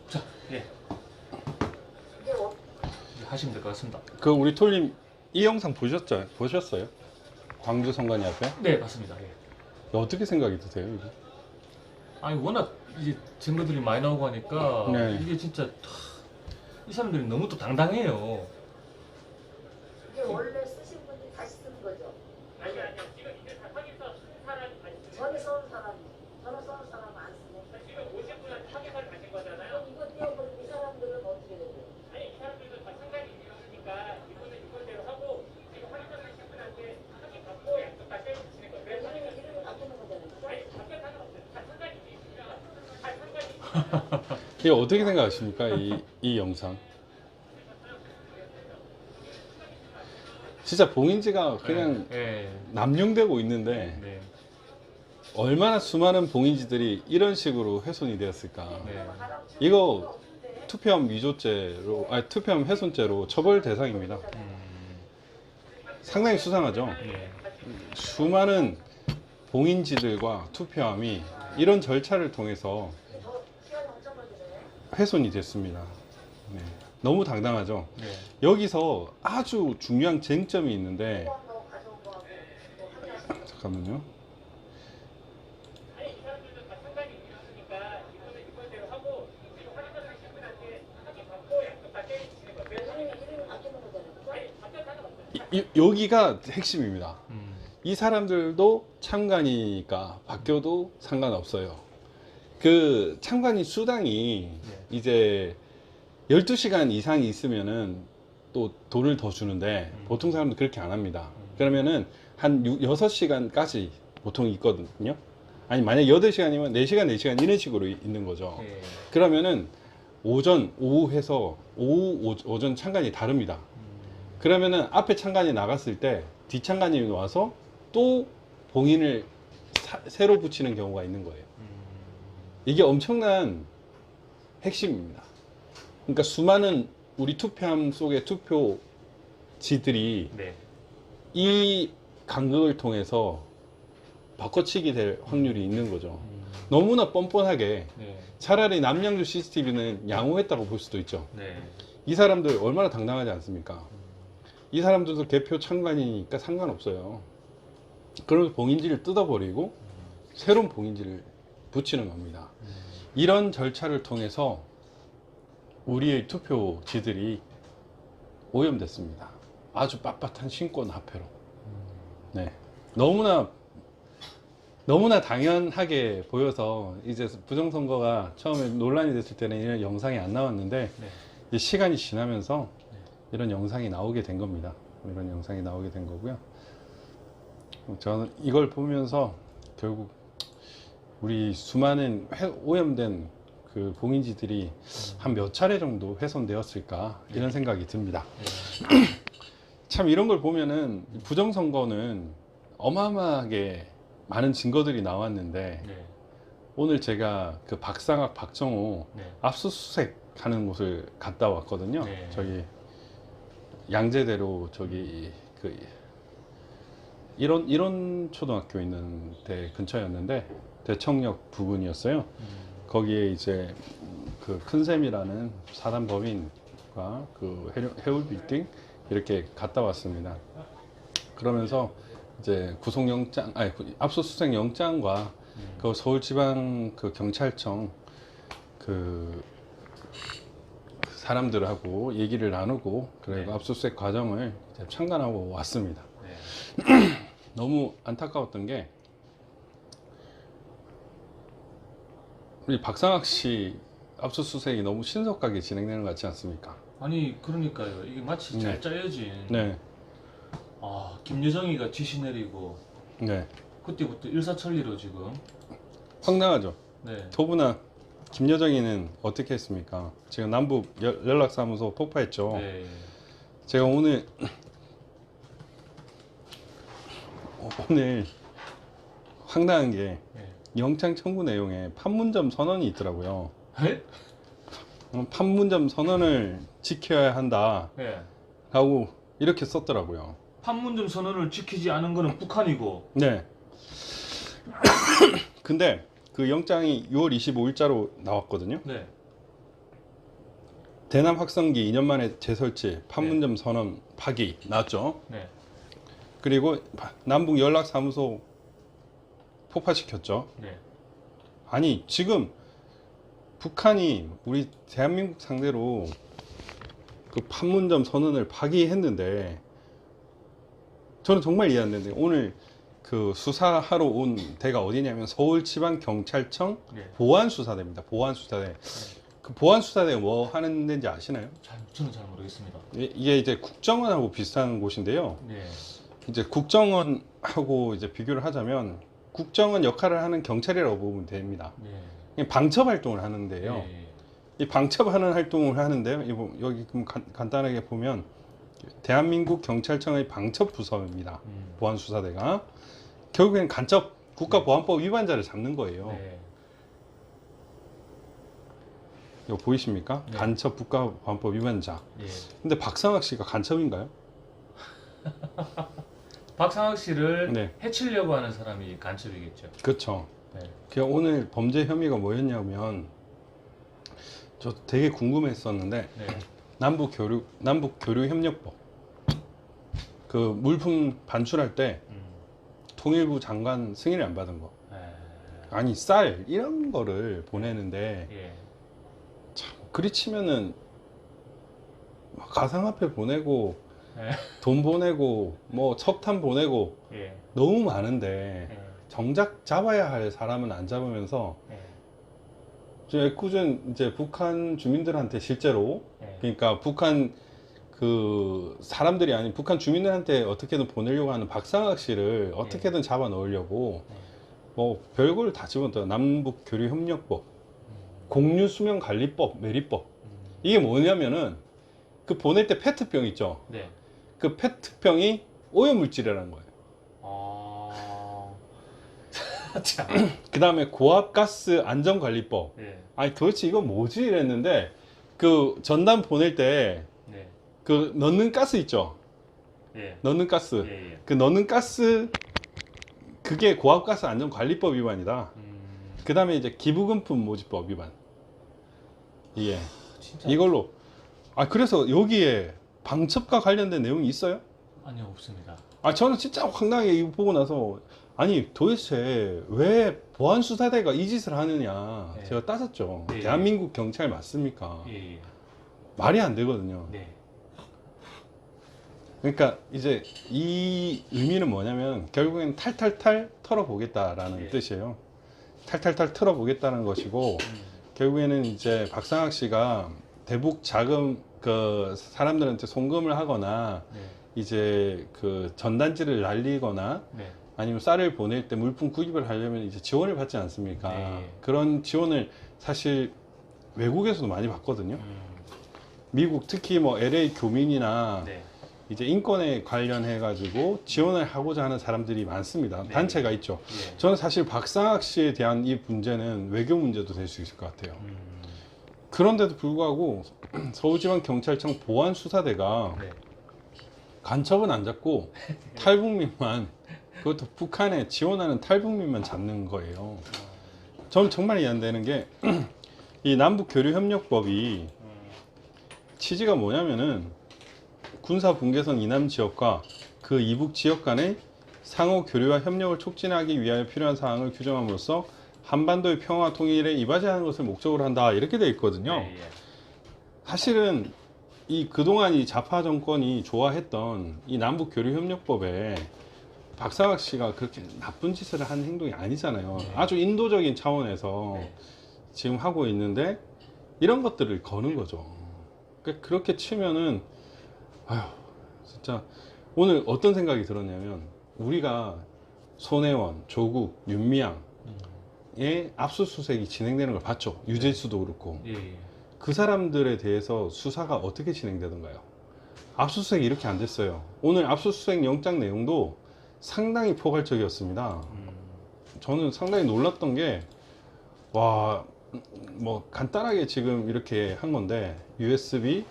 자, 예. 하시면 될 것 같습니다. 그 우리 톨님 이 영상 보셨어요? 광주 성관이 앞에? 네, 맞습니다. 예. 어떻게 생각이 드세요? 이게? 아니 워낙 이제 증거들이 많이 나오고 하니까 네. 이게 진짜 이 사람들이 너무 또 당당해요. 이게 원래 쓰신 분들이 다시 쓰는 거죠? 아니야. 지금 이게 다 사기사 쓴 사람이 아니고 전에 써온 사람이, 전에 써온 사람은 안 쓰네. 지금 50분은 사기사를 가신 거잖아요. 그럼 이거 띄워버리면 이 사람들은 어떻게 되고요? 아니, 이 사람들도 다 상관이 있으니까 이분은 이번대로 하고 지금 확인하는 신분한테 사기 받고 약속 다 떼주시는 거예요. 왜 사기가 이름을 바꾸는 거잖아요. 그죠? 아니, 바뀌어 상관없어요. 다 상관이 있으니까 다 상관이 이게 어떻게 생각하십니까? 이 영상 진짜 봉인지가 그냥 예. 남용되고 있는데 네. 얼마나 수많은 봉인지들이 이런 식으로 훼손이 되었을까. 네. 이거 투표함 위조죄로, 아니 투표함 훼손죄로 처벌 대상입니다. 상당히 수상하죠. 네. 수많은 봉인지들과 투표함이 이런 절차를 통해서 더 시간이 엄청 걸리네. 훼손이 됐습니다. 네. 너무 당당하죠. 네. 여기서 아주 중요한 쟁점이 있는데, 또 가져온 거하고 또 확인하시는 잠깐만요. 아니, 이 사람들도 다 상관이 있으니까 이분은 이번대로 하고 지금 확인하는 신분한테 사기 받고 약속 다 떼주시는 거예요. 왜 사기가 이름을 바뀌는 거잖아요. 그죠? 아니, 바뀌어 상관없어요. 여기가 핵심입니다. 음. 이 사람들도 참관이니까 바뀌어도 상관없어요. 그 참관인 수당이 이제 12시간 이상 있으면은 또 돈을 더 주는데 보통 사람들 그렇게 안 합니다. 그러면은 한 6시간까지 보통 있거든요. 아니 만약 8시간이면 4시간 4시간 이런 식으로 있는 거죠. 예. 그러면은 오전 오후 해서 오전 참관이 다릅니다. 그러면은 앞에 참관이 나갔을 때 뒷참관이 와서 또 봉인을 새로 붙이는 경우가 있는 거예요. 이게 엄청난 핵심입니다. 그러니까 수많은 우리 투표함 속의 투표지들이 네. 이 간극을 통해서 바꿔치기 될 확률이 있는 거죠. 너무나 뻔뻔하게 네. 차라리 남양주 CCTV는 양호했다고 볼 수도 있죠. 네. 이 사람들 얼마나 당당하지 않습니까? 이 사람들도 개표 참관이니까 상관없어요. 그러면서 봉인지를 뜯어버리고 새로운 봉인지를 붙이는 겁니다. 이런 절차를 통해서 우리의 투표지들이 오염됐습니다. 아주 빳빳한 신권 화폐로. 네. 너무나 당연하게 보여서 이제 부정선거가 처음에 논란이 됐을 때는 이런 영상이 안 나왔는데 네. 이제 시간이 지나면서 이런 영상이 나오게 된 겁니다. 이런 영상이 나오게 된 거고요. 저는 이걸 보면서 결국 우리 수많은 오염된 그 봉인지들이 한 몇 차례 정도 훼손되었을까 이런 생각이 듭니다. 참 이런 걸 보면은 부정선거는 어마어마하게 많은 증거들이 나왔는데 네. 오늘 제가 그 박상학, 박정호 네. 압수수색 하는 곳을 갔다 왔거든요. 네. 저기 양재대로 저기 그 이런 초등학교 있는 데 근처였는데 대청역 부근이었어요. 거기에 이제 그 큰샘이라는 사단 법인과 그 해울 빌딩 이렇게 갔다 왔습니다. 그러면서 이제 구속영장, 아니 압수수색 영장과 그 서울지방 그 경찰청 그 사람들하고 얘기를 나누고 그리고 압수수색 과정을 이제 참관하고 왔습니다. 너무 안타까웠던 게 우리 박상학 씨 압수수색이 너무 신속하게 진행되는 것 같지 않습니까? 아니 그러니까요. 이게 마치 잘 네. 짜여진. 네, 아 김여정이가 지시 내리고 네, 그때부터 일사천리로 지금. 황당하죠. 네. 더구나 김여정이는 어떻게 했습니까? 지금 남북 연락사무소 폭파했죠. 네. 제가 오늘 황당한 게 네. 영장 청구 내용에 판문점 선언이 있더라고요. 네? 판문점 선언을 지켜야 한다 네. 라고 이렇게 썼더라고요. 판문점 선언을 지키지 않은 거는 북한이고. 네. 근데 그 영장이 6월 25일자로 나왔거든요. 네. 대남 확성기 2년 만에 재설치, 판문점 선언 파기 나왔죠. 네. 그리고 남북 연락사무소 폭파시켰죠. 네. 아니 지금 북한이 우리 대한민국 상대로 그 판문점 선언을 파기했는데 저는 정말 이해 안 되는데 오늘 그 수사하러 온 데가 어디냐면 서울지방경찰청 네. 보안수사대입니다. 보안수사대. 그 보안수사대가 뭐 하는 데인지 아시나요? 저는 잘 모르겠습니다. 이게 이제 국정원하고 비슷한 곳인데요. 네. 이제 국정원하고 이제 비교를 하자면 국정원 역할을 하는 경찰이라고 보면 됩니다. 네. 그냥 방첩 활동을 하는데요. 네. 이 방첩하는 활동을 하는데요. 여기 간단하게 보면 대한민국 경찰청의 방첩 부서입니다. 보안수사대가 결국엔 간첩 국가보안법 위반자를 잡는 거예요. 네. 이거 보이십니까? 네. 간첩 국가보안법 위반자. 네. 근데 박상학 씨가 간첩인가요? 박상학 씨를 네. 해치려고 하는 사람이 간첩이겠죠. 그렇죠. 네. 그냥 오늘 범죄 혐의가 뭐였냐면 저 되게 궁금했었는데 네. 남북교류협력법 그 물품 반출할 때 통일부 장관 승인을 안 받은 거. 네. 아니 쌀 이런 거를 보내는데 예. 참 그리 치면은 가상화폐 보내고 네. 돈 보내고 뭐 석탄 보내고 예. 너무 많은데 예. 정작 잡아야 할 사람은 안 잡으면서 예. 저 애꿎은 이제 북한 주민들한테 실제로 예. 그러니까 북한 그 사람들이 아닌 북한 주민들한테 어떻게든 보내려고 하는 박상학 씨를 어떻게든 잡아 넣으려고 뭐 별걸 다 집어넣어요. 남북교류협력법, 공유수명관리법, 매리법. 이게 뭐냐면은 그 보낼 때 페트병 있죠. 네. 그 페트병이 오염물질이라는 거예요. 아. 자. 그 다음에 고압가스 안전관리법. 네. 아니 도대체 이건 뭐지 이랬는데 그 전단 보낼 때 네. 그 넣는 가스 있죠. 예. 넣는 가스. 예. 예. 그 넣는 가스 그게 고압가스 안전관리법 위반이다. 그 다음에 이제 기부금품 모집법 위반. 예. 진짜. 이걸로. 아 그래서 여기에 방첩과 관련된 내용이 있어요? 아니요, 없습니다. 아 저는 진짜 황당하게 이거 보고 나서 아니 도대체 왜 보안수사대가 이 짓을 하느냐 네. 제가 따졌죠. 네. 대한민국 경찰 맞습니까? 예. 예. 말이 안 되거든요. 네. 그러니까 이제 이 의미는 뭐냐면 결국엔 탈탈탈 털어보겠다라는 네. 뜻이에요. 탈탈탈 털어보겠다는 것이고 결국에는 이제 박상학 씨가 대북 자금 그 사람들한테 송금을 하거나 네. 이제 그 전단지를 날리거나 네. 아니면 쌀을 보낼 때 물품 구입을 하려면 이제 지원을 받지 않습니까? 네. 그런 지원을 사실 외국에서도 많이 받거든요. 미국 특히 뭐 LA 교민이나 네. 이제 인권에 관련해 가지고 지원을 하고자 하는 사람들이 많습니다. 네. 단체가 있죠. 예. 저는 사실 박상학 씨에 대한 이 문제는 외교 문제도 될 수 있을 것 같아요. 그런데도 불구하고 서울지방경찰청 보안수사대가 네. 간첩은 안 잡고 탈북민만 그것도 북한에 지원하는 탈북민만 잡는 거예요. 저는 정말 이해 안 되는 게 이 남북교류협력법이 취지가 뭐냐면은 군사분계선 이남 지역과 그 이북 지역 간의 상호 교류와 협력을 촉진하기 위하여 필요한 사항을 규정함으로써 한반도의 평화 통일에 이바지하는 것을 목적으로 한다 이렇게 되어 있거든요. 네. 예. 사실은 이 그동안 이 좌파 정권이 좋아했던 이 남북교류협력법에 박상학 씨가 그렇게 나쁜 짓을 한 행동이 아니잖아요. 네. 아주 인도적인 차원에서 네. 지금 하고 있는데 이런 것들을 거는 거죠. 그렇게 치면은 아휴 진짜 오늘 어떤 생각이 들었냐면 우리가 손혜원, 조국, 윤미향의 압수수색이 진행되는 걸 봤죠. 유재수도 그렇고. 예. 예. 그 사람들에 대해서 수사가 어떻게 진행되던가요? 압수수색이 이렇게 안 됐어요. 오늘 압수수색 영장 내용도 상당히 포괄적이었습니다. 저는 상당히 놀랐던 게, 와, 뭐 간단하게 지금 이렇게 한 건데 USB,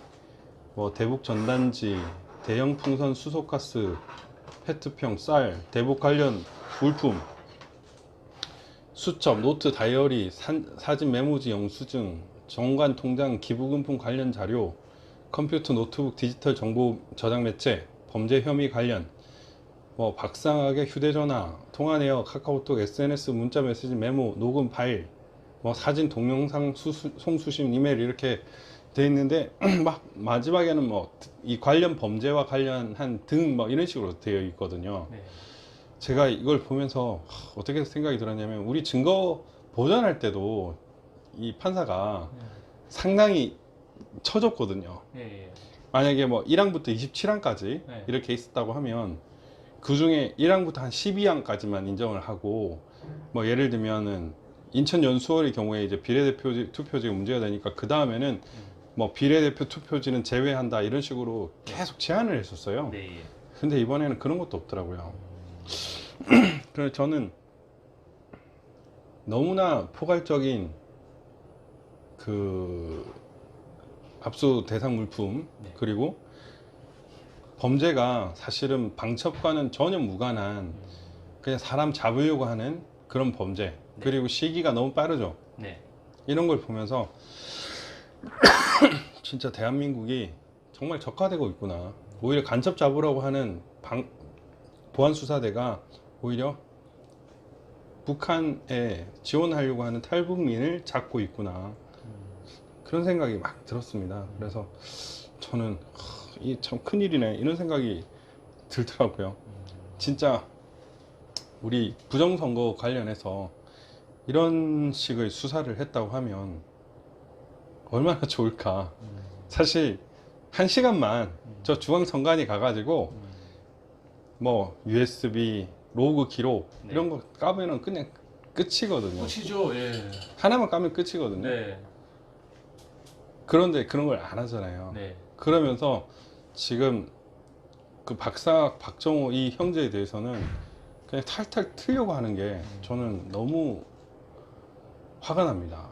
뭐 대북 전단지, 대형 풍선 수소가스, 페트병, 쌀, 대북 관련 물품 수첩, 노트, 다이어리, 사진 메모지, 영수증, 정관 통장, 기부금품 관련 자료, 컴퓨터, 노트북, 디지털 정보 저장 매체, 범죄 혐의 관련, 뭐 박상학의 휴대전화, 통화 내역, 카카오톡, SNS, 문자 메시지, 메모, 녹음 파일, 뭐 사진, 동영상, 송수신, 이메일 이렇게 돼 있는데 막 마지막에는 뭐 이 관련 범죄와 관련한 등 뭐 이런 식으로 되어 있거든요. 네. 제가 이걸 보면서 어떻게 생각이 들었냐면 우리 증거 보존할 때도 이 판사가 상당히 쳐줬거든요. 예. 만약에 뭐 1항부터 27항까지 네. 이렇게 있었다고 하면 그 중에 1항부터 한 12항까지만 인정을 하고 뭐 예를 들면은 인천 연수원의 경우에 이제 비례대표 투표지가 문제가 되니까 그 다음에는 뭐 비례대표 투표지는 제외한다 이런 식으로 계속 제한을 했었어요. 네. 근데 이번에는 그런 것도 없더라고요. 그래서 저는 너무나 포괄적인 그 압수 대상 물품 네. 그리고 범죄가 사실은 방첩과는 전혀 무관한 그냥 사람 잡으려고 하는 그런 범죄 그리고 시기가 너무 빠르죠. 네. 이런 걸 보면서 진짜 대한민국이 정말 적화되고 있구나. 오히려 간첩 잡으려고 하는 보안수사대가 오히려 북한에 지원하려고 하는 탈북민을 잡고 있구나. 그런 생각이 막 들었습니다. 그래서 저는 이 참 큰일이네 이런 생각이 들더라고요. 진짜 우리 부정선거 관련해서 이런 식의 수사를 했다고 하면 얼마나 좋을까. 사실 1시간만 저 중앙선관위 가가지고 뭐 USB 로그 기록 네. 이런 거 까면은 그냥 끝이거든요. 끝이죠. 예. 하나만 까면 끝이거든요. 네. 그런데 그런 걸 안 하잖아요. 네. 그러면서 지금 그 박사학, 박정호 이 형제에 대해서는 그냥 탈탈 틀려고 하는 게 저는 너무 화가 납니다.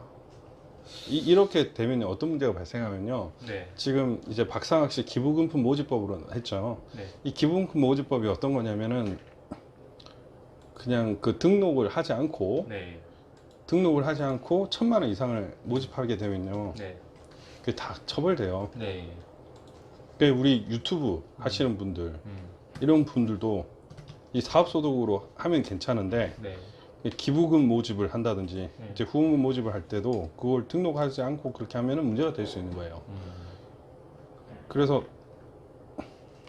이렇게 되면 어떤 문제가 발생하면요. 네. 지금 이제 박상학 씨 기부금품 모집법으로 했죠. 네. 이 기부금품 모집법이 어떤 거냐면은 그냥 그 등록을 하지 않고 네. 등록을 하지 않고 1,000만 원 이상을 모집하게 되면요. 네. 그게 다 처벌돼요. 네. 그러니까 우리 유튜브 하시는 분들 이런 분들도 이 사업소득으로 하면 괜찮은데 네. 기부금 모집을 한다든지 네. 이제 후원금 모집을 할 때도 그걸 등록하지 않고 그렇게 하면은 문제가 될 수 있는 거예요. 그래서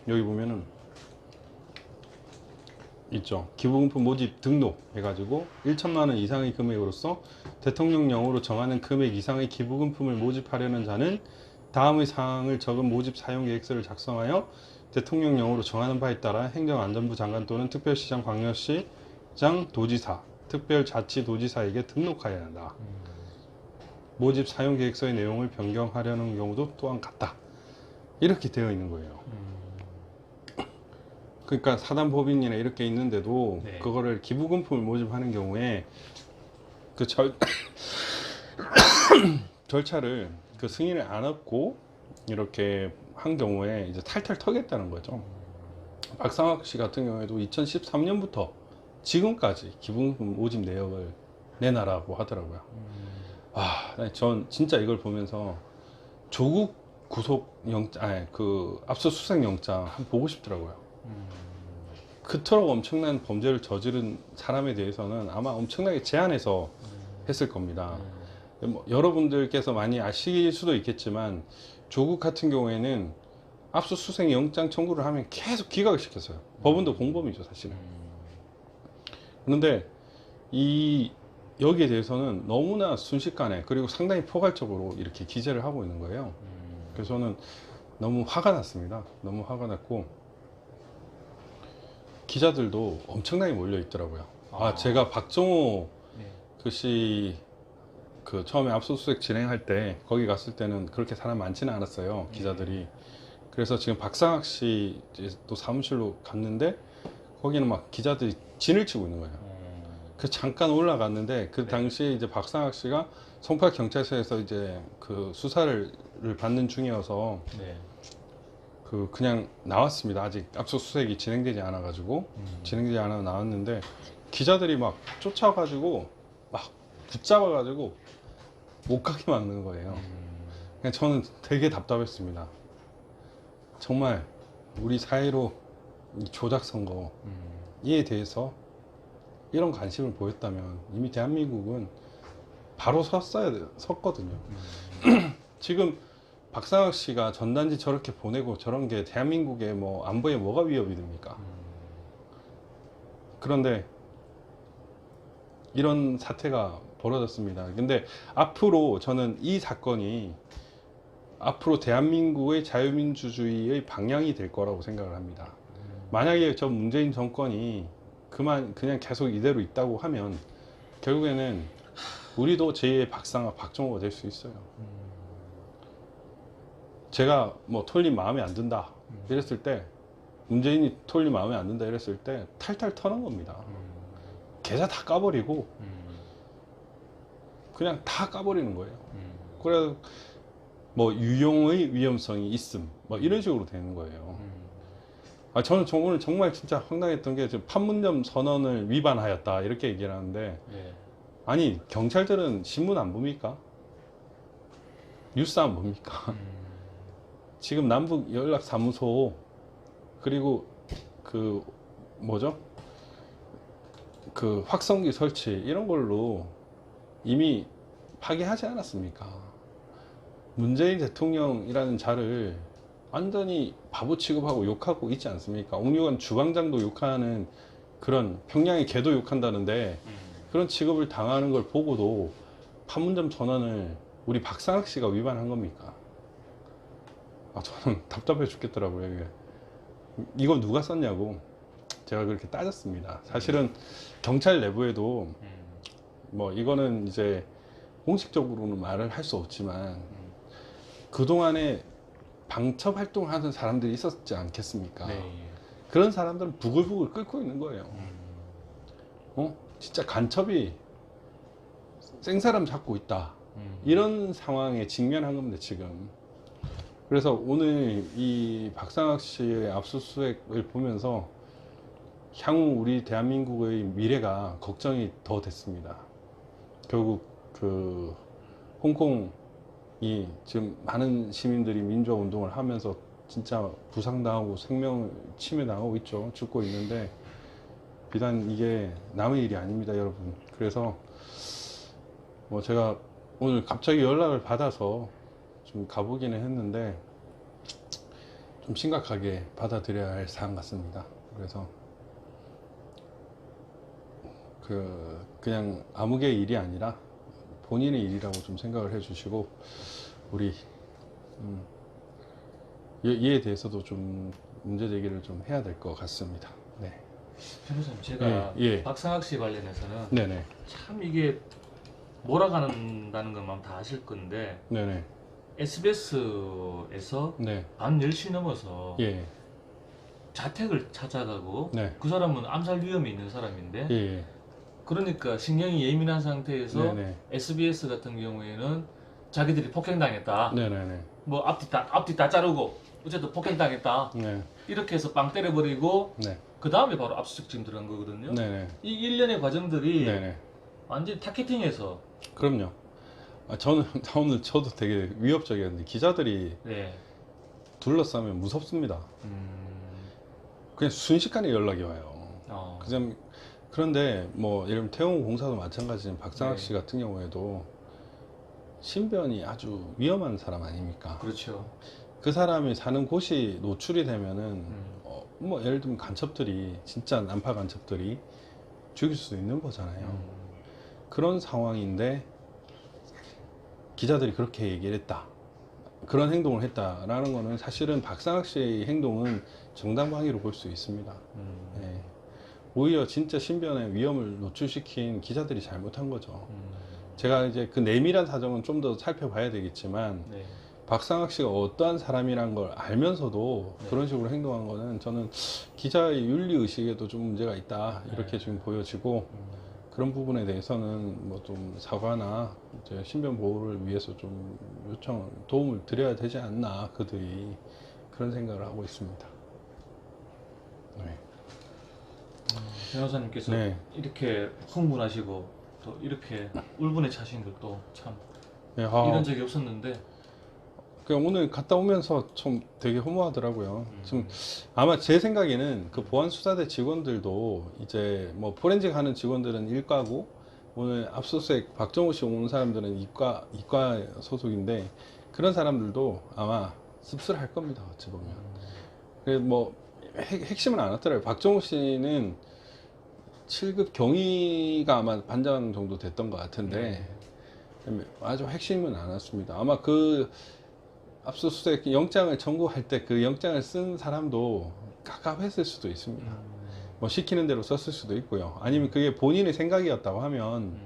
여기 보면은 있죠. 기부금품 모집 등록 해가지고 1,000만 원 이상의 금액으로서 대통령령으로 정하는 금액 이상의 기부금품을 모집하려는 자는 다음의 사항을 적은 모집 사용 계획서를 작성하여 대통령령으로 정하는 바에 따라 행정안전부 장관 또는 특별시장, 광역시장, 도지사, 특별자치도지사에게 등록하여야 한다. 모집 사용 계획서의 내용을 변경하려는 경우도 또한 같다. 이렇게 되어 있는 거예요. 그러니까 사단법인이나 이렇게 있는데도 네. 그거를 기부금품을 모집하는 경우에 그 절차를 그 승인을 안 얻고 이렇게 한 경우에 이제 탈탈 터겠다는 거죠. 박상학 씨 같은 경우에도 2013년부터 지금까지 기부금품 모집 내역을 내놔라고 하더라고요. 전 진짜 이걸 보면서 조국 구속 영장, 아니 그 압수수색 영장 한번 보고 싶더라고요. 그토록 엄청난 범죄를 저지른 사람에 대해서는 아마 엄청나게 제한해서 했을 겁니다. 뭐 여러분들께서 많이 아실 수도 있겠지만 조국 같은 경우에는 압수수색 영장 청구를 하면 계속 기각을 시켰어요. 법원도 공범이죠, 사실은. 그런데 여기에 대해서는 너무나 순식간에 그리고 상당히 포괄적으로 이렇게 기재를 하고 있는 거예요. 그래서 저는 너무 화가 났습니다. 너무 화가 났고 기자들도 엄청나게 몰려 있더라고요. 제가 박정호 네. 그씨 그 처음에 압수수색 진행할 때 거기 갔을 때는 그렇게 사람 많지는 않았어요, 기자들이. 그래서 지금 박상학 씨 또 사무실로 갔는데 거기는 막 기자들이 진을 치고 있는 거예요. 그 잠깐 올라갔는데 그 당시에 이제 박상학 씨가 송파 경찰서에서 이제 그 수사를 받는 중이어서 네. 그냥 나왔습니다. 아직 압수수색이 진행되지 않아 가지고 진행되지 않아 나왔는데 기자들이 막 쫓아가지고 막 붙잡아가지고 못 가게 막는 거예요. 그냥 저는 되게 답답했습니다. 정말 우리 사회로 이 조작 선거에 대해서 이런 관심을 보였다면 이미 대한민국은 바로 섰거든요. 지금 박상학 씨가 전단지 저렇게 보내고 저런 게 대한민국의 뭐 안보에 뭐가 위협이 됩니까? 그런데 이런 사태가 벌어졌습니다. 근데 앞으로 저는 이 사건이 앞으로 대한민국의 자유민주주의의 방향이 될 거라고 생각을 합니다. 만약에 저 문재인 정권이 그냥 계속 이대로 있다고 하면 결국에는 우리도 제2의 박상학, 박정호가 될 수 있어요. 제가 뭐 톨님 마음에 안 든다 이랬을 때, 문재인이 톨님 마음에 안 든다 이랬을 때 탈탈 터는 겁니다. 계좌 다 까버리고 그냥 다 까버리는 거예요. 그래서 뭐 유용의 위험성이 있음 뭐 이런 식으로 되는 거예요. 저는 오늘 정말 진짜 황당했던 게 지금 판문점 선언을 위반하였다 이렇게 얘기를 하는데, 네. 아니 경찰들은 신문 안 봅니까? 뉴스 안 봅니까? 지금 남북 연락 사무소 그리고 그 뭐죠? 그 확성기 설치 이런 걸로 이미 파기하지 않았습니까? 문재인 대통령이라는 자를 완전히 바보 취급하고 욕하고 있지 않습니까? 옥류관 주방장도 욕하는, 그런 평양의 개도 욕한다는데 그런 취급을 당하는 걸 보고도 판문점 선언을 우리 박상학 씨가 위반한 겁니까? 저는 답답해 죽겠더라고요. 이게. 이거 누가 썼냐고 제가 그렇게 따졌습니다. 사실은 경찰 내부에도 뭐 이거는 이제 공식적으로는 말을 할 수 없지만 그동안에 방첩 활동을 하는 사람들이 있었지 않겠습니까? 네. 그런 사람들은 부글부글 끓고 있는 거예요. 진짜 간첩이 생사람 잡고 있다. 이런 상황에 직면한 겁니다, 지금. 그래서 오늘 이 박상학 씨의 압수수색을 보면서 향후 우리 대한민국의 미래가 걱정이 더 됐습니다. 결국 그 홍콩이 지금 많은 시민들이 민주화 운동을 하면서 진짜 부상당하고 생명을 침해당하고 있죠. 죽고 있는데 비단 이게 남의 일이 아닙니다, 여러분. 그래서 뭐 제가 오늘 갑자기 연락을 받아서 좀 가보기는 했는데 좀 심각하게 받아들여야 할 사안 같습니다. 그래서 그냥 아무개의 일이 아니라 본인의 일이라고 좀 생각을 해주시고 우리 이에 대해서도 좀 문제 제기를 좀 해야 될 것 같습니다. 네. 변호사님, 제가 예. 박상학 씨 관련해서는 네네. 참 이게 몰아간다는 것만 다 아실 건데, 네네. SBS에서 네. 밤 10시 넘어서 예. 자택을 찾아가고, 네. 그 사람은 암살 위험이 있는 사람인데, 예. 그러니까 신경이 예민한 상태에서 네네. SBS 같은 경우에는 자기들이 폭행당했다. 네네네. 뭐 앞뒤 다 자르고 어쨌든 폭행당했다. 네. 이렇게 해서 빵 때려버리고 네. 그 다음에 바로 압수수색 지금 들어간 거거든요. 네네. 이 일련의 과정들이 네네. 완전히 타겟팅해서 그럼요. 저는 오늘 저도 되게 위협적이었는데 기자들이 네. 둘러싸면 무섭습니다. 그냥 순식간에 연락이 와요. 그런데 뭐 예를 들면 태용공사도 마찬가지지만 박상학 네. 씨 같은 경우에도 신변이 아주 위험한 사람 아닙니까? 그렇죠. 그 사람이 사는 곳이 노출이 되면은 뭐 예를 들면 간첩들이 진짜 난파 간첩들이 죽일 수 있는 거잖아요. 그런 상황인데 기자들이 그렇게 얘기를 했다, 그런 행동을 했다라는 거는 사실은 박상학 씨의 행동은 정당방위로 볼 수 있습니다. 네. 오히려 진짜 신변의 위험을 노출시킨 기자들이 잘못한 거죠. 제가 이제 그 내밀한 사정은 좀 더 살펴봐야 되겠지만 네. 박상학 씨가 어떠한 사람이란 걸 알면서도 네. 그런 식으로 행동한 거는 저는 기자의 윤리의식에도 좀 문제가 있다 이렇게 네. 지금 보여지고, 그런 부분에 대해서는 뭐 좀 사과나 이제 신변 보호를 위해서 좀 도움을 드려야 되지 않나, 그들이 그런 생각을 하고 있습니다. 네. 변호사님께서 네. 이렇게 흥분하시고 또 이렇게 울분에 차신 것도 참 예, 이런 적이 없었는데 그냥 오늘 갔다 오면서 좀 되게 허무하더라고요. 좀 아마 제 생각에는 그 보안수사대 직원들도 이제 뭐 포렌식 하는 직원들은 일과고 오늘 압수수색 박정호 씨 온 사람들은 이과 소속인데 그런 사람들도 아마 씁쓸할 겁니다. 어찌 보면. 그래서 뭐 핵심은 안 왔더라고요. 박정호 씨는 7급 경위가 아마 반장 정도 됐던 것 같은데 아주 핵심은 안 왔습니다. 아마 그 압수수색 영장을 청구할 때 그 영장을 쓴 사람도 깝깝했을 수도 있습니다. 뭐 시키는 대로 썼을 수도 있고요. 아니면 그게 본인의 생각이었다고 하면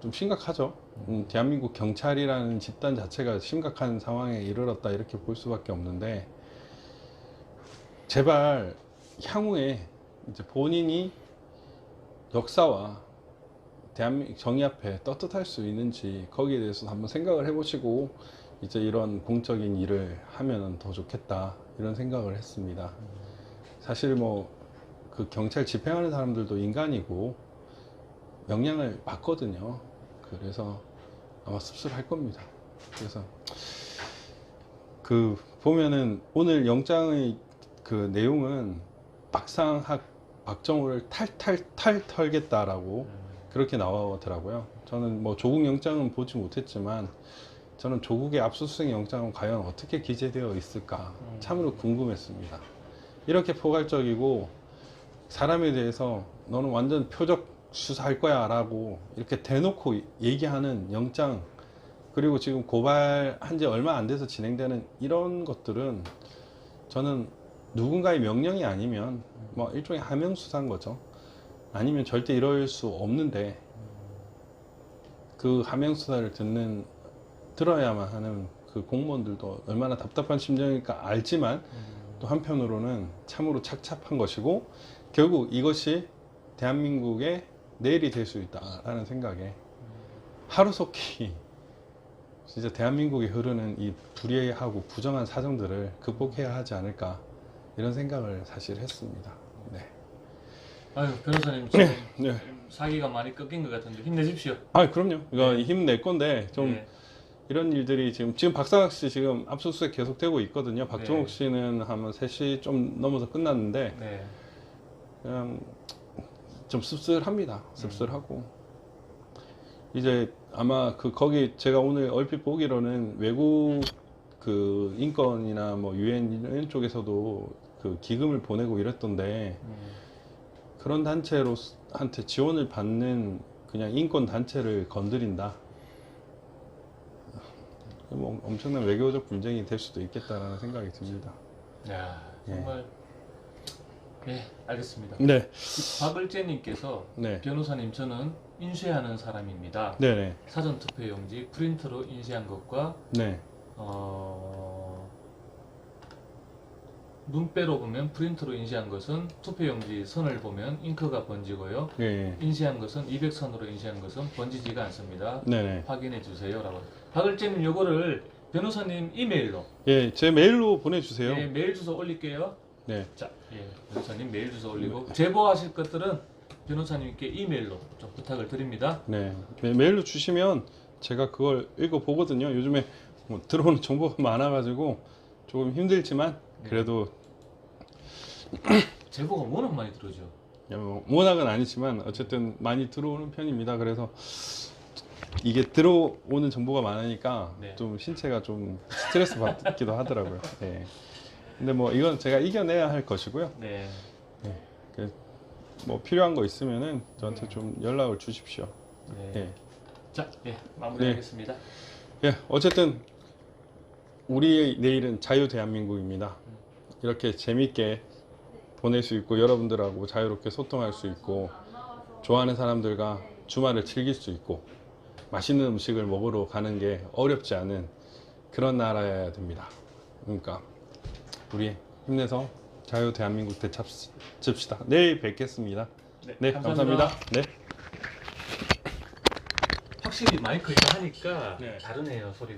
좀 심각하죠. 대한민국 경찰이라는 집단 자체가 심각한 상황에 이르렀다 이렇게 볼 수밖에 없는데 제발 향후에 이제 본인이 역사와 대한민국 정의 앞에 떳떳할 수 있는지 거기에 대해서 한번 생각을 해보시고 이제 이런 공적인 일을 하면 더 좋겠다 이런 생각을 했습니다. 사실 뭐 그 경찰 집행하는 사람들도 인간이고 영향을 받거든요. 그래서 아마 씁쓸할 겁니다. 그래서 그 보면은 오늘 영장의 그 내용은 박상학 박정호를 탈탈 털겠다라고 그렇게 나오더라고요. 저는 뭐 조국 영장은 보지 못했지만 저는 조국의 압수수색 영장은 과연 어떻게 기재되어 있을까 참으로 궁금했습니다. 이렇게 포괄적이고 사람에 대해서 너는 완전 표적 수사할 거야 라고 이렇게 대놓고 얘기하는 영장 그리고 지금 고발한 지 얼마 안 돼서 진행되는 이런 것들은 저는 누군가의 명령이 아니면 뭐 일종의 하명 수사인 거죠. 아니면 절대 이럴 수 없는데 그 하명 수사를 들어야만 하는 그 공무원들도 얼마나 답답한 심정일까 알지만 또 한편으로는 참으로 착잡한 것이고 결국 이것이 대한민국의 내일이 될 수 있다라는 생각에 하루속히 진짜 대한민국에 흐르는 이 불의하고 부정한 사정들을 극복해야 하지 않을까 이런 생각을 사실 했습니다. 네. 아유 변호사님 지금 네. 사기가 많이 꺾인 것 같은데 힘내십시오. 아 그럼요. 이거 힘낼 건데 좀 네. 이런 일들이 지금 박상학 씨 지금 압수수색 계속되고 있거든요. 박정욱 네. 씨는 한 3시 좀 넘어서 끝났는데 네. 그냥 좀 씁쓸합니다. 씁쓸하고 이제 아마 그 거기 제가 오늘 얼핏 보기로는 외국 그 인권이나 뭐 유엔 이런 쪽에서도 그 기금을 보내고 이랬던데 그런 단체로한테 지원을 받는 그냥 인권 단체를 건드린다. 뭐 엄청난 외교적 분쟁이 될 수도 있겠다라는 생각이 듭니다. 야 정말 네 알겠습니다. 네, 박을재님께서 네, 변호사님 저는 인쇄하는 사람입니다. 네, 네, 사전 투표용지 프린터로 인쇄한 것과 네, 눈배로 보면 프린터로 인쇄한 것은 투표용지 선을 보면 잉크가 번지고요. 네, 인쇄한 것은 200선으로 인쇄한 것은 번지지가 않습니다. 네, 네. 확인해 주세요라고. 박을재님 요거를 변호사님 이메일로 예, 제 메일로 보내주세요. 예, 메일 주소 올릴게요. 네, 자, 예, 변호사님 메일 주소 올리고 제보하실 것들은 변호사님께 이메일로 좀 부탁을 드립니다. 네, 메일로 주시면 제가 그걸 읽어 보거든요. 요즘에 뭐 들어오는 정보가 많아가지고 조금 힘들지만 그래도 제보가 워낙 많이 들어오죠. 뭐 워낙은 아니지만 어쨌든 많이 들어오는 편입니다. 그래서 이게 들어오는 정보가 많으니까 네. 좀 신체가 좀 스트레스 받기도 하더라고요. 네. 근데 뭐 이건 제가 이겨내야 할 것이고요. 네. 뭐 필요한 거 있으면은 저한테 좀 연락을 주십시오. 네. 예. 자, 예, 마무리하겠습니다. 예, 어쨌든 우리의 내일은 자유 대한민국입니다. 이렇게 재밌게 보낼 수 있고 여러분들하고 자유롭게 소통할 수 있고 좋아하는 사람들과 주말을 즐길 수 있고 맛있는 음식을 먹으러 가는 게 어렵지 않은 그런 나라여야 됩니다. 그러니까 우리 힘내서 자유 대한민국 되찾읍시다. 내일 뵙겠습니다. 네, 감사합니다. 네. 확실히 마이크 이거 하니까 네. 다르네요 소리가.